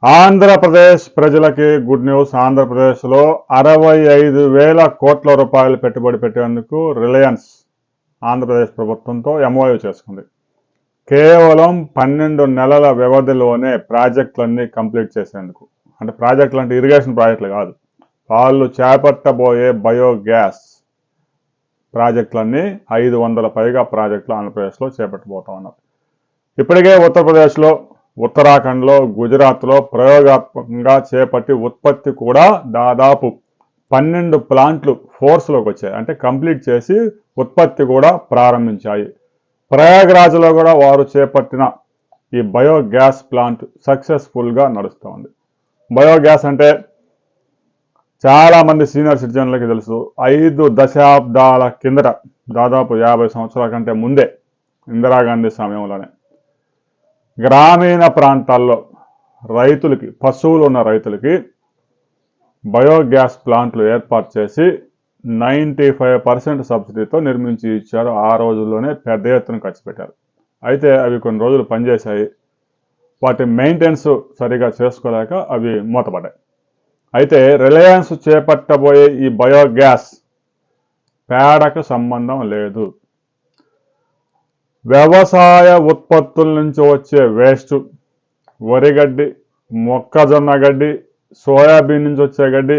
ఆంధ్రప్రదేశ్ ప్రజలకి good news. ఆంధ్రప్రదేశ్లో 65,000 కోట్ల రూపాయలు పెట్టుబడి పెట్టేందుకు రిలయన్స్ ఆంధ్రప్రదేశ్ ప్రభుత్వంతో ఎంఓయూ చేసుకుంది. కేవలం 12 నెలల వ్యవధిలోనే ప్రాజెక్టులన్నీ కంప్లీట్ చేసేందుకు. అంటే ప్రాజెక్టులు అంటే ఇరిగేషన్ ప్రాజెక్టులు కాదు, వాళ్ళు చేపట్టబోయే బయోగ్యాస్ ప్రాజెక్టులన్నీ 500 పైగా ప్రాజెక్టులు ఆంధ్రప్రదేశ్లో చేపట్టబోతా ఉన్నారు. ఇప్పటికే ఉత్తరప్రదేశ్లో, ఉత్తరాఖండ్లో, గుజరాత్లో ప్రయోగాత్మకంగా చేపట్టి ఉత్పత్తి కూడా దాదాపు 12 ప్లాంట్లు ఫోర్స్లోకి వచ్చాయి. అంటే కంప్లీట్ చేసి ఉత్పత్తి కూడా ప్రారంభించాయి. ప్రయాగ్రాజ్లో కూడా వారు చేపట్టిన ఈ బయోగ్యాస్ ప్లాంట్ సక్సెస్ఫుల్గా నడుస్తోంది. బయోగ్యాస్ అంటే చాలామంది సీనియర్ సిటిజన్లకి తెలుసు. 5 దశాబ్దాల కిందట, దాదాపు 50 సంవత్సరాల కంటే ముందే, ఇందిరాగాంధీ సమయంలోనే గ్రామీణ ప్రాంతాల్లో రైతులకి, పశువులు ఉన్న రైతులకి బయోగ్యాస్ ప్లాంట్లు ఏర్పాటు చేసి 95% సబ్సిడీతో నిర్మించి ఇచ్చారు. ఆ రోజుల్లోనే పెద్ద ఎత్తున ఖర్చు పెట్టారు. అయితే అవి కొన్ని రోజులు పనిచేశాయి. వాటి మెయింటెనెన్స్ సరిగా చేసుకోలేక అవి మూతపడ్డాయి. అయితే రిలయన్స్ చేపట్టబోయే ఈ బయోగ్యాస్ పేడకు సంబంధం లేదు. వ్యవసాయ ఉత్పత్తుల నుంచి వచ్చే వేస్ట్, వరిగడ్డి, మొక్కజొన్న గడ్డి, సోయాబీన్ నుంచి వచ్చే గడ్డి,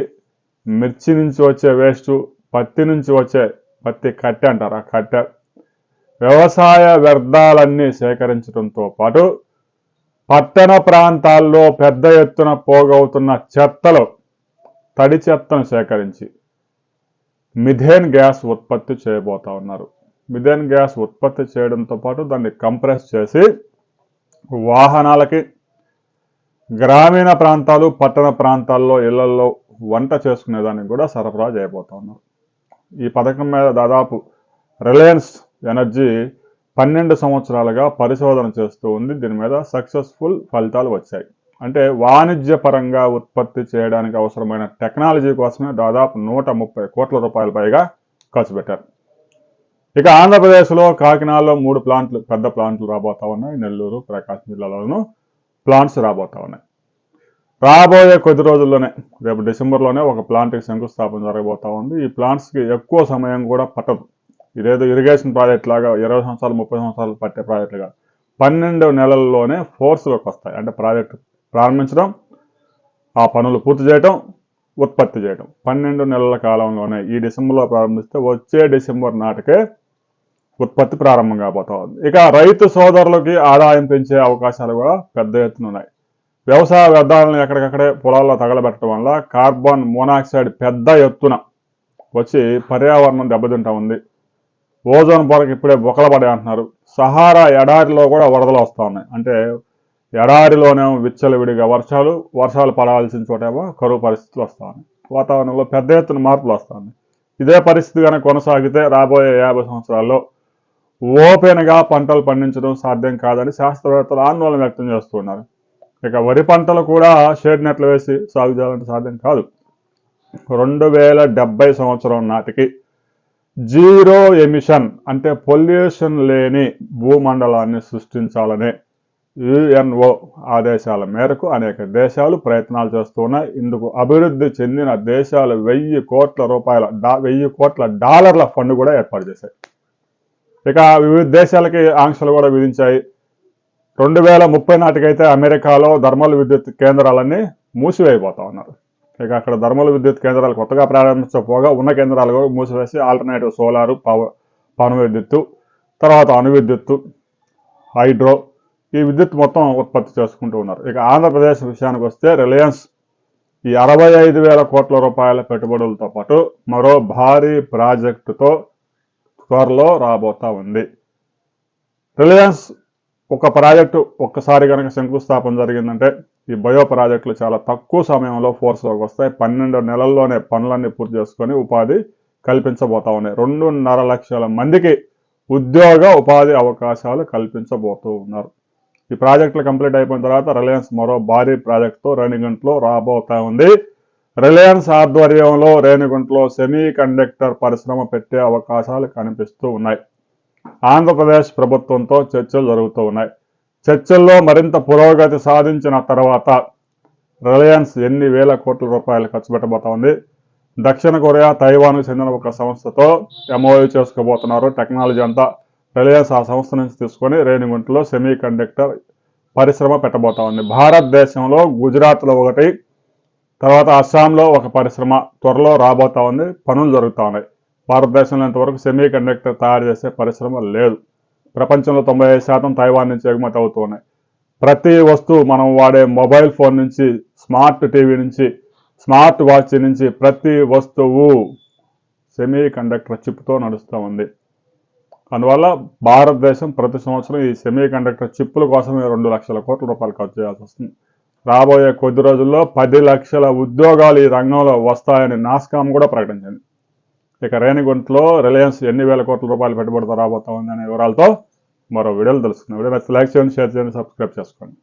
మిర్చి నుంచి వచ్చే వేస్ట్, పత్తి నుంచి వచ్చే పత్తి కట్టె అంటారు, ఆ కట్టె, వ్యవసాయ వ్యర్థాలన్నీ సేకరించడంతో పాటు పట్టణ ప్రాంతాల్లో పెద్ద ఎత్తున పోగవుతున్న చెత్తలో తడి చెత్తను సేకరించి మిథేన్ గ్యాస్ ఉత్పత్తి చేయబోతా ఉన్నారు. మిథేన్ గ్యాస్ ఉత్పత్తి చేయడంతో పాటు దాన్ని కంప్రెస్ చేసి వాహనాలకి, గ్రామీణ ప్రాంతాలు, పట్టణ ప్రాంతాల్లో ఇళ్లలో వంట చేసుకునేదానికి కూడా సరఫరా చేయబోతా ఉన్నారు. ఈ పథకం మీద దాదాపు రిలయన్స్ ఎనర్జీ 12 సంవత్సరాలుగా పరిశోధన చేస్తూ ఉంది. దీని మీద సక్సెస్ఫుల్ ఫలితాలు వచ్చాయి. అంటే వాణిజ్యపరంగా ఉత్పత్తి చేయడానికి అవసరమైన టెక్నాలజీ కోసమే దాదాపు 130 కోట్ల రూపాయల పైగా ఖర్చు పెట్టారు. ఇక ఆంధ్రప్రదేశ్లో కాకినాడలో 3 ప్లాంట్లు, పెద్ద ప్లాంట్లు రాబోతా ఉన్నాయి. నెల్లూరు, ప్రకాశం జిల్లాలోనూ ప్లాంట్స్ రాబోతా ఉన్నాయి. రాబోయే కొద్ది రోజుల్లోనే, రేపు డిసెంబర్లోనే ఒక ప్లాంట్కి శంకుస్థాపన జరగబోతా ఉంది. ఈ ప్లాంట్స్కి ఎక్కువ సమయం కూడా పట్టదు. ఇదేదో ఇరిగేషన్ ప్రాజెక్ట్ లాగా 20 సంవత్సరాలు 30 సంవత్సరాలు పట్టే ప్రాజెక్టులుగా 12 నెలల్లోనే ఫోర్స్లోకి వస్తాయి. అంటే ప్రాజెక్టు ప్రారంభించడం, ఆ పనులు పూర్తి చేయడం, ఉత్పత్తి చేయడం 12 నెలల కాలంలోనే. ఈ డిసెంబర్లో ప్రారంభిస్తే వచ్చే డిసెంబర్ నాటికే ఉత్పత్తి ప్రారంభం కాబోతా ఉంది. ఇక రైతు సోదరులకి ఆదాయం పెంచే అవకాశాలు కూడా పెద్ద ఎత్తున ఉన్నాయి. వ్యవసాయ వ్యర్థాలను ఎక్కడికక్కడే పొలాల్లో తగలబెట్టడం వల్ల కార్బన్ మోనాక్సైడ్ పెద్ద ఎత్తున వచ్చి పర్యావరణం దెబ్బతింటా ఉంది. ఓజోన్ పొరకు ఇప్పుడే బొక్కలపడే అంటున్నారు. సహారా ఎడారిలో కూడా వరదలు వస్తూ ఉన్నాయి. అంటే ఎడారిలోనేమో విచ్చలవిడిగా వర్షాలు పడాల్సిన చోటేమో కరువు పరిస్థితులు వస్తూ ఉన్నాయి. వాతావరణంలో పెద్ద ఎత్తున మార్పులు వస్తుంది. ఇదే పరిస్థితి కనుక కొనసాగితే రాబోయే 50 సంవత్సరాల్లో ఓపెన్గా పంటలు పండించడం సాధ్యం కాదని శాస్త్రవేత్తలు ఆందోళన వ్యక్తం చేస్తున్నారు. ఇక వరి పంటలు కూడా షేడ్ నెట్లు వేసి సాగు చేయాలంటే సాధ్యం కాదు. 2070 సంవత్సరం నాటికి జీరో ఎమిషన్ అంటే పొల్యూషన్ లేని భూమండలాన్ని సృష్టించాలనే యుఎన్ఓ ఆదేశాల మేరకు అనేక దేశాలు ప్రయత్నాలు చేస్తున్నాయి. ఇందుకు అభివృద్ధి చెందిన దేశాలు $1,000 కోట్ల ఫండ్ కూడా ఏర్పాటు చేశాయి. ఇక వివిధ దేశాలకి ఆంక్షలు కూడా విధించాయి. 2030 నాటికైతే అమెరికాలో థర్మల్ విద్యుత్ కేంద్రాలన్నీ మూసివేయబోతా ఉన్నారు. ఇక అక్కడ థర్మల్ విద్యుత్ కేంద్రాలు కొత్తగా ప్రారంభించకపోగా ఉన్న కేంద్రాలు కూడా మూసివేసి ఆల్టర్నేటివ్ సోలారు, పవన విద్యుత్తు, తర్వాత అణు విద్యుత్తు, హైడ్రో, ఈ విద్యుత్ మొత్తం ఉత్పత్తి చేసుకుంటూ ఉన్నారు. ఇక ఆంధ్రప్రదేశ్ విషయానికి వస్తే రిలయన్స్ ఈ 65,000 కోట్ల రూపాయల పెట్టుబడులతో పాటు మరో భారీ ప్రాజెక్టుతో త్వరలో రాబోతా ఉంది. రిలయన్స్ ఒక ప్రాజెక్టు ఒక్కసారి కనుక శంకుస్థాపన జరిగిందంటే ఈ బయో ప్రాజెక్టులు చాలా తక్కువ సమయంలో ఫోర్స్లోకి వస్తాయి. 12 నెలల్లోనే పనులన్నీ పూర్తి చేసుకొని ఉపాధి కల్పించబోతా ఉన్నాయి. 2.5 లక్షల మందికి ఉపాధి అవకాశాలు కల్పించబోతూ ఉన్నారు. ఈ ప్రాజెక్టులు కంప్లీట్ అయిపోయిన తర్వాత రిలయన్స్ మరో భారీ ప్రాజెక్టుతో రేణిగుంటలో రాబోతా ఉంది. రిలయన్స్ ఆధ్వర్యంలో రేణిగుంటలో సెమీ కండక్టర్ పరిశ్రమ పెట్టే అవకాశాలు కనిపిస్తూ ఉన్నాయి. ఆంధ్రప్రదేశ్ ప్రభుత్వంతో చర్చలు జరుగుతూ ఉన్నాయి. చర్చల్లో మరింత పురోగతి సాధించిన తర్వాత రిలయన్స్ ఎన్ని వేల కోట్ల రూపాయలు ఖర్చు పెట్టబోతా ఉంది. దక్షిణ కొరియా తైవాన్కు చెందిన ఒక సంస్థతో ఎంఓయూ చేసుకోబోతున్నారు. టెక్నాలజీ అంతా రిలయన్స్ ఆ సంస్థ నుంచి తీసుకొని రేణిగుంటలో సెమీ కండక్టర్ పరిశ్రమ పెట్టబోతా ఉంది. భారతదేశంలో గుజరాత్లో ఒకటి, తర్వాత అస్సాంలో ఒక పరిశ్రమ త్వరలో రాబోతా ఉంది. పనులు జరుగుతూ ఉన్నాయి. భారతదేశంలో ఇంతవరకు సెమీ కండక్టర్ తయారు చేసే పరిశ్రమ లేదు. ప్రపంచంలో 95% తైవాన్ నుంచి ఎగుమతి అవుతూ ఉన్నాయి. ప్రతి వస్తువు మనం వాడే మొబైల్ ఫోన్ నుంచి, స్మార్ట్ టీవీ నుంచి, స్మార్ట్ వాచ్ నుంచి ప్రతి వస్తువు సెమీ కండక్టర్ చిప్తో నడుస్తూ ఉంది. అందువల్ల భారతదేశం ప్రతి సంవత్సరం ఈ సెమీ కండక్టర్ చిప్పుల కోసమే 2 లక్షల కోట్ల రూపాయలు ఖర్చు చేయాల్సి వస్తుంది. రాబోయే కొద్ది రోజుల్లో 10 లక్షల ఉద్యోగాలు ఈ రంగంలో వస్తాయని నాస్కామ్ కూడా ప్రకటించింది. ఇక రేణిగుంటలో రిలయన్స్ ఎన్ని వేల కోట్ల రూపాయలు పెట్టుబడితో రాబోతా ఉంది అనే వివరాలతో మరో వీడియోలు తెలుసుకుందాం. వీడియో నచ్చితే లైక్ చేయండి, షేర్ చేయండి, సబ్స్క్రైబ్ చేసుకోండి.